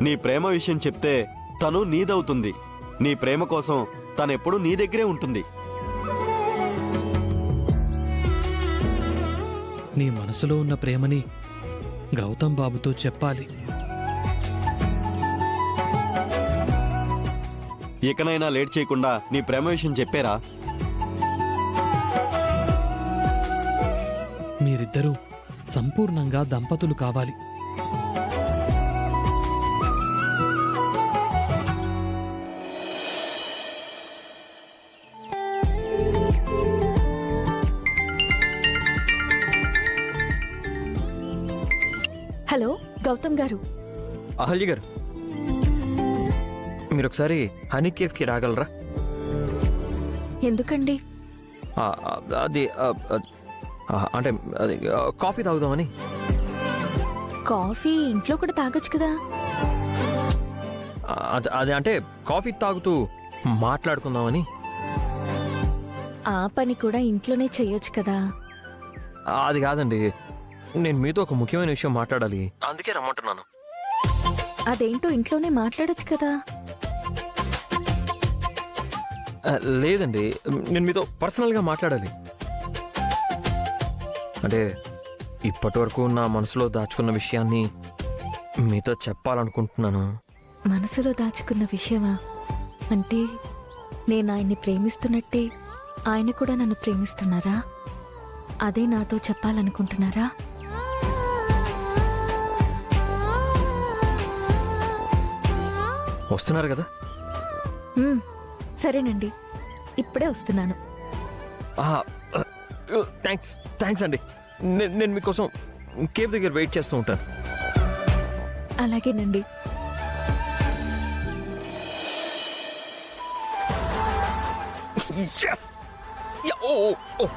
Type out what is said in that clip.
నీ ప్రేమ విషయం చెప్తే తను నీదవుతుంది. నీ ప్రేమ కోసం తనెప్పుడు నీ దగ్గరే ఉంటుంది. నీ మనసులో ఉన్న ప్రేమని గౌతమ్ బాబుతో చెప్పాలి. ఇకనైనా లేట్ చేయకుండా నీ ప్రేమ విషయం చెప్పారా? మీరిద్దరూ సంపూర్ణంగా దంపతులు కావాలి. హలో గౌతమ్ గారు. అహల్య గారు, మీరు ఒకసారి హనీ కేఫ్కి రాగలరా? ఎందుకండి? అది అంటే అది కాఫీ తాగుదామని. కాఫీ ఇంట్లో కూడా తాగొచ్చు కదా. అది అంటే కాఫీ తాగుతూ మాట్లాడుకుందామని. ఆ పని కూడా ఇంట్లోనే చెయ్యొచ్చు కదా. అది కాదండి, నేను మీతో ఒక ముఖ్యమైన విషయం మాట్లాడాలి, అందుకే రమ్మంటున్నాను. అదేంటో ఇంట్లోనే మాట్లాడొచ్చు కదా. లేదండి, నేను మీతో పర్సనల్గా మాట్లాడాలి. అంటే ఇప్పటి వరకు నా మనసులో దాచుకున్న విషయాన్ని మీతో చెప్పాలనుకుంటున్నాను. మనసులో దాచుకున్న విషయమా? అంటే నేను ఆయన్ని ప్రేమిస్తున్నట్టే ఆయన కూడా నన్ను ప్రేమిస్తున్నారా? అదే నాతో చెప్పాలనుకుంటున్నారా? వస్తున్నారు కదా? సరేనండి, ఇప్పుడే వస్తున్నాను. థ్యాంక్స్ అండి. నేను మీకోసం కేఫ్ దగ్గర వెయిట్ చేస్తూ ఉంటాను. అలాగేనండి. Yes! Yeah, oh.